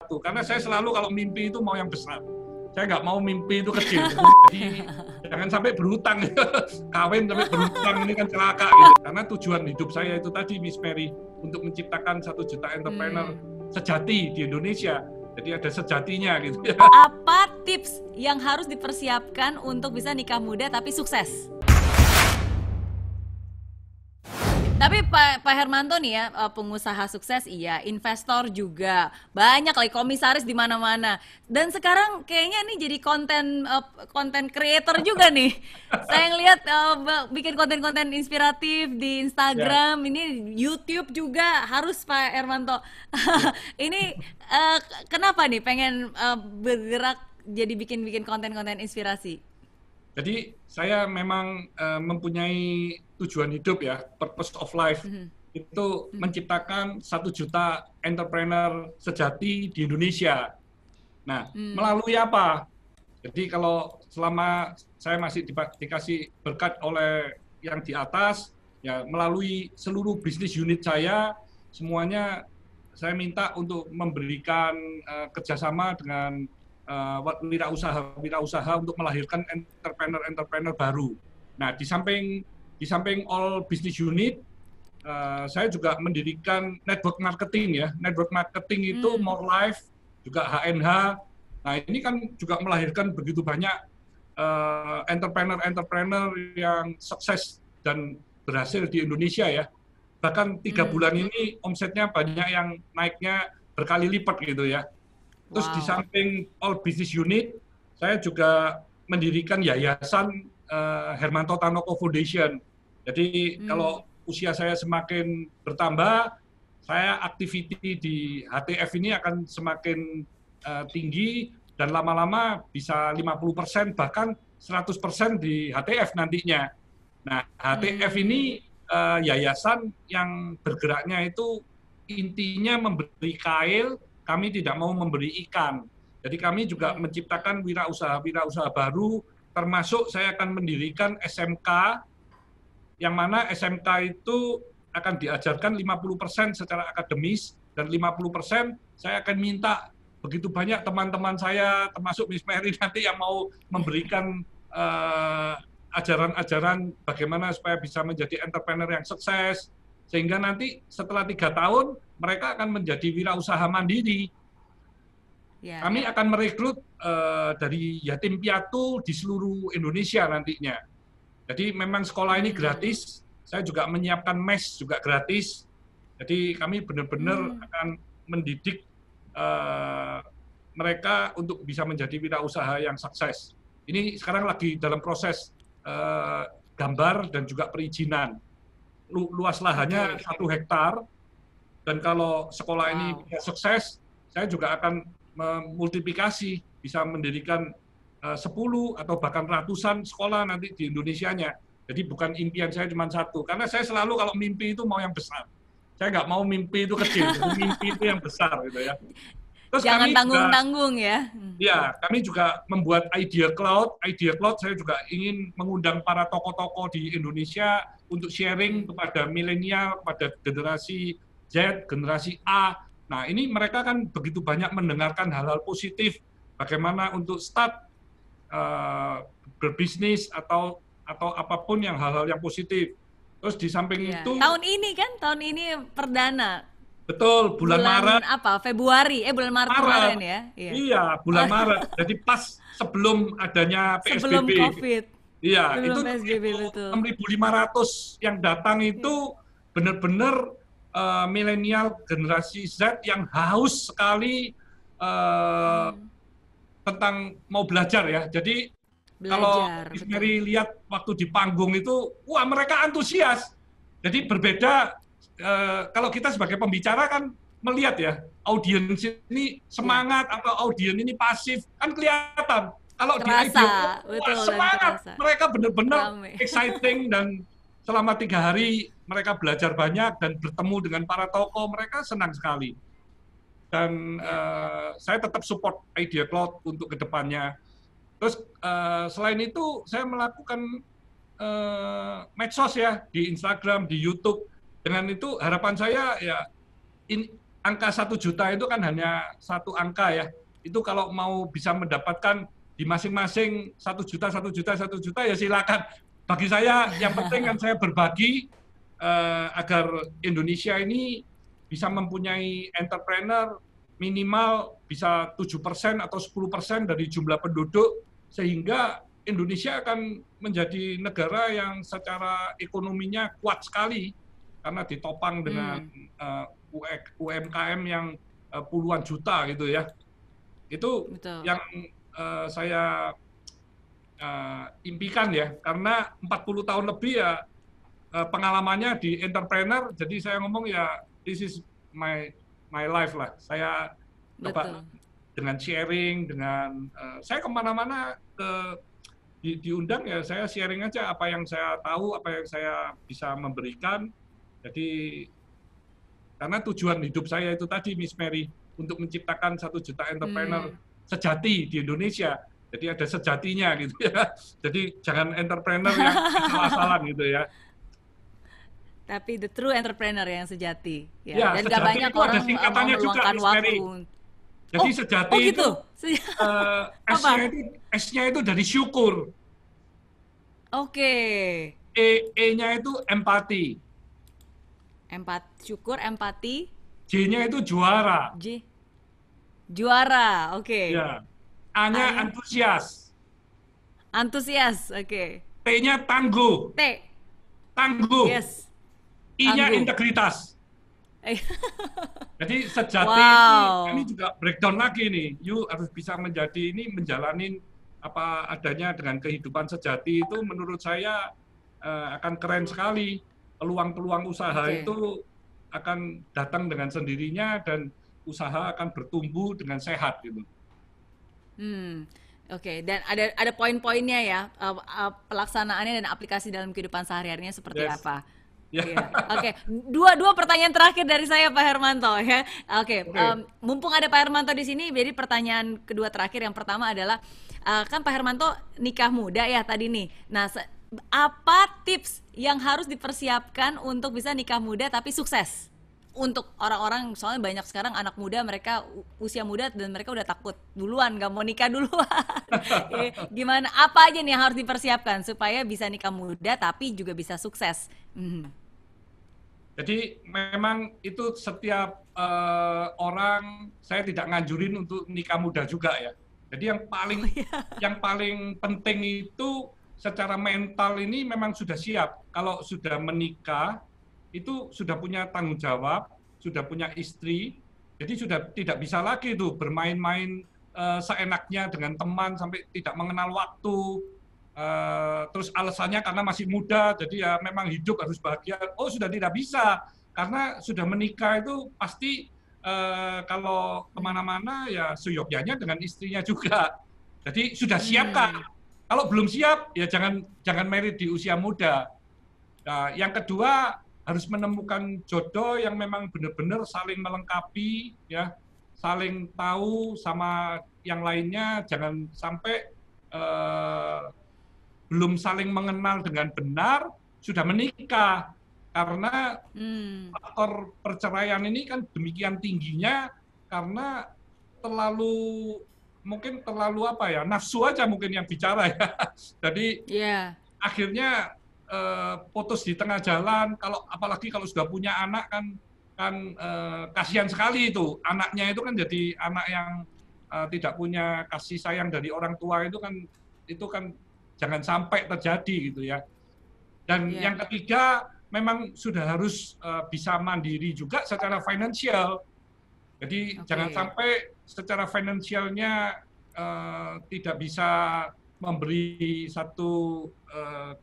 satu. Karena saya selalu kalau mimpi itu mau yang besar. Saya nggak mau mimpi itu kecil. Jadi jangan sampai berhutang. Kawin sampai berhutang ini kan celaka gitu. Karena tujuan hidup saya itu tadi, Miss Mary, untuk menciptakan 1 juta entrepreneur sejati di Indonesia. Jadi ada sejatinya gitu. Apa tips yang harus dipersiapkan untuk bisa nikah muda tapi sukses? Tapi Pak Hermanto nih ya, pengusaha sukses iya, investor juga, banyak lagi komisaris di mana-mana. Dan sekarang kayaknya nih jadi konten creator juga nih. Saya ngelihat bikin konten-konten inspiratif di Instagram, ini YouTube juga harus Pak Hermanto. Ini kenapa nih pengen bergerak jadi bikin-bikin konten-konten inspirasi? Jadi saya memang mempunyai tujuan hidup ya, purpose of life, itu menciptakan 1 juta entrepreneur sejati di Indonesia. Nah, melalui apa? Jadi kalau selama saya masih dikasih berkat oleh yang di atas, ya melalui seluruh bisnis unit saya, semuanya saya minta untuk memberikan kerjasama dengan wirausaha untuk melahirkan entrepreneur baru. Nah, di samping all business unit, saya juga mendirikan network marketing ya. Network marketing itu More Life, juga HNH. Nah, ini kan juga melahirkan begitu banyak entrepreneur yang sukses dan berhasil di Indonesia ya. Bahkan 3 bulan ini omsetnya banyak yang naiknya berkali lipat gitu ya. Terus di samping all business unit, saya juga mendirikan yayasan Hermanto Tanoko Foundation. Jadi kalau usia saya semakin bertambah, saya activity di HTF ini akan semakin tinggi dan lama-lama bisa 50% bahkan 100% di HTF nantinya. Nah, HTF ini yayasan yang bergeraknya itu intinya memberi kail, kami tidak mau memberi ikan. Jadi kami juga menciptakan wirausaha baru, termasuk saya akan mendirikan SMK, yang mana SMK itu akan diajarkan 50% secara akademis, dan 50% saya akan minta begitu banyak teman-teman saya, termasuk Miss Mary nanti yang mau memberikan ajaran-ajaran bagaimana supaya bisa menjadi entrepreneur yang sukses, sehingga nanti setelah 3 tahun mereka akan menjadi wirausaha mandiri. Kami akan merekrut dari yatim piatu di seluruh Indonesia nantinya. Jadi memang sekolah ini gratis, saya juga menyiapkan mes juga gratis. Jadi kami benar-benar akan mendidik mereka untuk bisa menjadi wirausaha yang sukses. Ini sekarang lagi dalam proses gambar dan juga perizinan. Luas lahannya 1 hektar, dan kalau sekolah ini bisa sukses, saya juga akan memultiplikasi, bisa mendirikan 10 atau bahkan ratusan sekolah nanti di Indonesianya. Jadi bukan impian saya cuma 1, karena saya selalu kalau mimpi itu mau yang besar. Saya nggak mau mimpi itu kecil, mimpi itu yang besar gitu ya. Terus jangan tanggung-tanggung ya. Ya, kami juga membuat Idea Cloud. Idea Cloud saya juga ingin mengundang para tokoh-tokoh di Indonesia untuk sharing kepada milenial, kepada generasi Z, generasi A. Nah, ini mereka kan begitu banyak mendengarkan hal-hal positif, bagaimana untuk start berbisnis atau apapun yang hal-hal yang positif. Terus di samping itu tahun ini perdana. Betul, bulan Maret. Apa? Februari, bulan Maret kemarin ya? Iya, bulan Maret. Jadi pas sebelum adanya PSBB. Sebelum COVID. Iya, sebelum itu PSBB, betul. 6.500 yang datang itu benar-benar milenial generasi Z yang haus sekali tentang mau belajar ya. Jadi kalau Miss Mary lihat waktu di panggung itu, wah mereka antusias. Jadi berbeda. Kalau kita sebagai pembicara kan melihat ya, audiens ini semangat atau audiens ini pasif, kan kelihatan. Kalau di Idea, semangat, mereka benar-benar exciting, dan selama 3 hari mereka belajar banyak dan bertemu dengan para tokoh, mereka senang sekali. Dan saya tetap support Idea Cloud untuk kedepannya. Terus selain itu saya melakukan medsos ya, di Instagram, di YouTube. Dengan itu harapan saya ya angka 1 juta itu kan hanya satu angka ya. Itu kalau mau bisa mendapatkan di masing-masing 1 juta, 1 juta, 1 juta ya silakan. Bagi saya yang penting kan saya berbagi agar Indonesia ini bisa mempunyai entrepreneur minimal bisa 7% atau 10% dari jumlah penduduk, sehingga Indonesia akan menjadi negara yang secara ekonominya kuat sekali karena ditopang dengan UMKM yang puluhan juta gitu ya. Itu Betul. yang saya impikan ya, karena 40 tahun lebih ya pengalamannya di entrepreneur, jadi saya ngomong ya this is my life lah. Saya coba Betul. dengan sharing, dengan saya kemana-mana diundang ya saya sharing aja apa yang saya tahu, apa yang saya bisa memberikan. Jadi karena tujuan hidup saya itu tadi, Miss Mary, untuk menciptakan 1 juta entrepreneur sejati di Indonesia. Jadi ada sejatinya gitu ya. Jadi jangan entrepreneur yang asal-asalan gitu ya. Tapi the true entrepreneur yang sejati, ya. Ya, Dan gak sejati banyak itu ada orang mau singkatannya juga, meluangkan Miss waktu. Mary. Jadi sejati gitu. itu Apa? S-nya itu dari syukur. Oke. E-nya itu empati. Syukur, empati, J-nya itu juara. juara. Oke. Ya. A-nya A-nya? antusias. Antusias. Oke. T-nya tangguh. T. Tangguh. Yes. I-nya Tangguh. integritas. Jadi sejati Wow. ini juga breakdown lagi nih. You harus bisa menjalani apa adanya dengan kehidupan sejati itu menurut saya akan keren sekali. Peluang-peluang usaha Oke. itu akan datang dengan sendirinya dan usaha akan bertumbuh dengan sehat gitu. Oke, dan ada poin-poinnya ya, pelaksanaannya dan aplikasi dalam kehidupan sehari-harinya seperti Yes. apa. Ya. Iya. Oke, dua pertanyaan terakhir dari saya, Pak Hermanto ya. Oke, Oke. mumpung ada Pak Hermanto di sini, jadi pertanyaan kedua terakhir yang pertama adalah kan Pak Hermanto nikah muda ya tadi nih. Nah, apa tips yang harus dipersiapkan untuk bisa nikah muda tapi sukses? Untuk orang-orang, soalnya banyak sekarang anak muda, mereka usia muda dan mereka udah takut duluan, gak mau nikah duluan. Gimana, apa aja nih yang harus dipersiapkan supaya bisa nikah muda tapi juga bisa sukses? Jadi memang itu setiap orang, saya tidak nganjurin untuk nikah muda juga ya. Jadi yang paling penting itu secara mental ini memang sudah siap. Kalau sudah menikah itu sudah punya tanggung jawab, sudah punya istri, jadi sudah tidak bisa lagi tuh bermain-main seenaknya dengan teman sampai tidak mengenal waktu. Terus alasannya karena masih muda, jadi ya memang hidup harus bahagia. Oh sudah tidak bisa, karena sudah menikah itu pasti kalau kemana-mana ya seyogyanya dengan istrinya juga. Jadi sudah siapkan. Kalau belum siap ya jangan married di usia muda. Nah, yang kedua harus menemukan jodoh yang memang benar-benar saling melengkapi, ya, saling tahu sama yang lainnya. Jangan sampai belum saling mengenal dengan benar sudah menikah, karena faktor perceraian ini kan demikian tingginya karena mungkin terlalu apa ya, nafsu aja mungkin yang bicara ya. Jadi akhirnya putus di tengah jalan. Apalagi kalau sudah punya anak kan kasihan sekali itu. Anaknya itu kan jadi anak yang tidak punya kasih sayang dari orang tua, itu kan jangan sampai terjadi gitu ya. Dan yang ketiga memang sudah harus bisa mandiri juga secara finansial. Jadi jangan sampai secara finansialnya tidak bisa memberi satu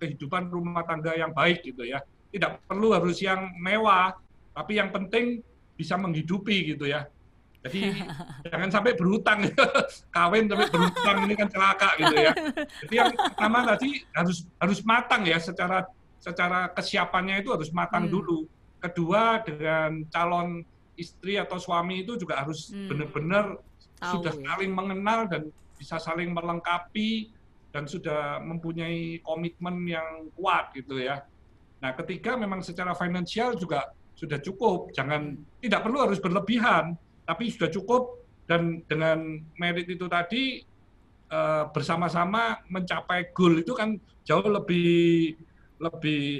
kehidupan rumah tangga yang baik gitu ya. Tidak perlu harus yang mewah, tapi yang penting bisa menghidupi gitu ya. Jadi jangan sampai berhutang, kawin sampai berhutang, ini kan celaka gitu ya. Jadi yang pertama tadi harus matang ya, secara kesiapannya itu harus matang dulu. Kedua, dengan calon istri atau suami itu juga harus benar-benar sudah saling mengenal dan bisa saling melengkapi dan sudah mempunyai komitmen yang kuat gitu ya. Nah, ketiga memang secara finansial juga sudah cukup. Tidak perlu harus berlebihan, tapi sudah cukup. Dan dengan merit itu tadi bersama-sama mencapai goal itu kan jauh lebih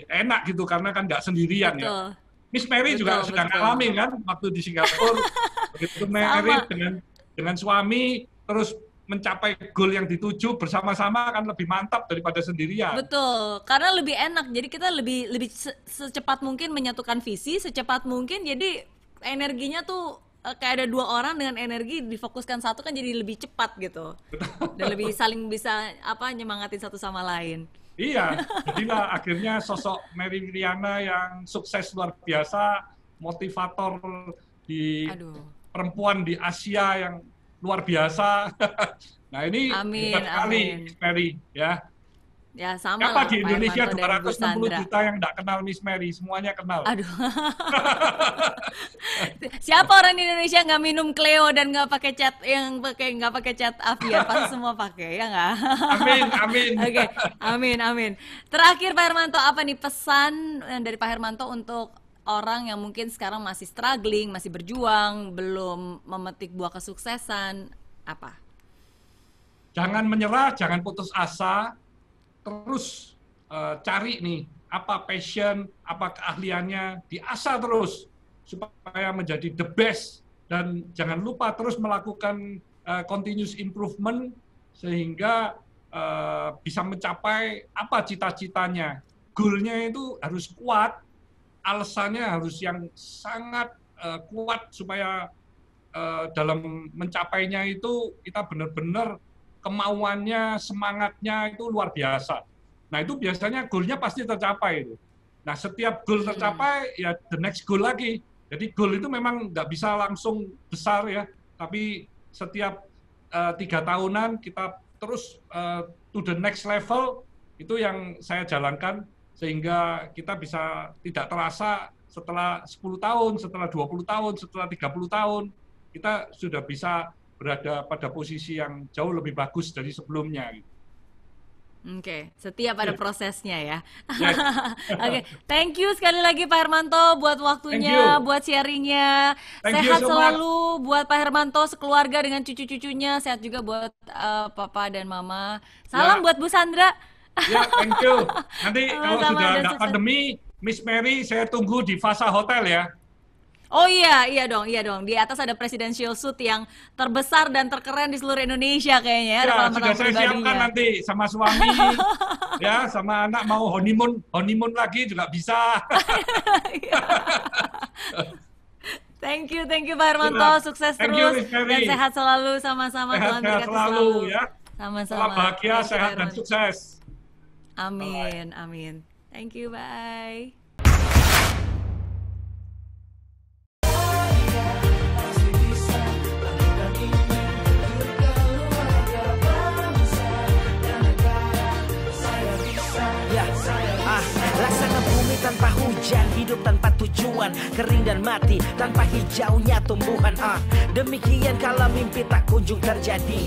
enak gitu, karena kan nggak sendirian. Betul. Ya. Miss Mary juga sedang alami kan waktu di Singapura, begitu merit dengan suami terus mencapai goal yang dituju bersama-sama kan lebih mantap daripada sendirian. Betul, karena lebih enak. Jadi kita lebih secepat mungkin menyatukan visi, secepat mungkin. Jadi energinya tuh kayak ada dua orang dengan energi difokuskan satu kan jadi lebih cepat gitu. Dan lebih saling bisa nyemangatin satu sama lain. Iya, jadilah akhirnya sosok Mary Riana yang sukses luar biasa, motivator di perempuan di Asia yang luar biasa. Nah ini hebat sekali Mary ya. Ya sama Siapa lah, di Indonesia Pak 260 juta yang nggak kenal Miss Mary, semuanya kenal. Aduh. Siapa orang di Indonesia nggak minum Cleo dan nggak pakai cat nggak pakai cat Avia? Pasti semua pakai, ya nggak? Amin, amin. Oke, amin, amin. Terakhir Pak Hermanto, apa nih pesan dari Pak Hermanto untuk orang yang mungkin sekarang masih struggling, masih berjuang, belum memetik buah kesuksesan, apa? Jangan menyerah, jangan putus asa, terus cari nih apa passion, apa keahliannya, diasah terus supaya menjadi the best, dan jangan lupa terus melakukan continuous improvement sehingga bisa mencapai apa cita-citanya. Goalnya itu harus kuat, alasannya harus yang sangat kuat supaya dalam mencapainya itu kita benar-benar kemauannya, semangatnya itu luar biasa. Nah itu biasanya goalnya pasti tercapai itu. Nah setiap goal tercapai ya the next goal lagi. Jadi goal itu memang nggak bisa langsung besar ya, tapi setiap 3 tahunan kita terus to the next level, itu yang saya jalankan sehingga kita bisa tidak terasa setelah 10 tahun, setelah 20 tahun, setelah 30 tahun kita sudah bisa berada pada posisi yang jauh lebih bagus dari sebelumnya. Oke, setiap ada prosesnya ya. Oke, thank you sekali lagi Pak Hermanto buat waktunya, buat sharingnya. Sehat selalu buat Pak Hermanto, sekeluarga dengan cucu-cucunya. Sehat juga buat Papa dan Mama. Salam buat Bu Sandra. Ya, thank you. Nanti kalau sudah ada pandemi, Miss Mary saya tunggu di Vasa Hotel ya. Oh iya dong. Di atas ada presidential suite yang terbesar dan terkeren di seluruh Indonesia kayaknya. Ya, sudah saya siapkan nanti sama suami, ya, sama anak mau honeymoon lagi juga bisa. Thank you Pak Hermanto, sukses terus dan sehat selalu sama-sama. Sehat selalu ya. Sama-sama. Bahagia, sehat dan sukses. Amin, amin. Thank you, bye. Laksana bumi tanpa hujan, hidup tanpa tujuan, kering dan mati tanpa hijaunya tumbuhan. Demikian kalau mimpi tak kunjung terjadi.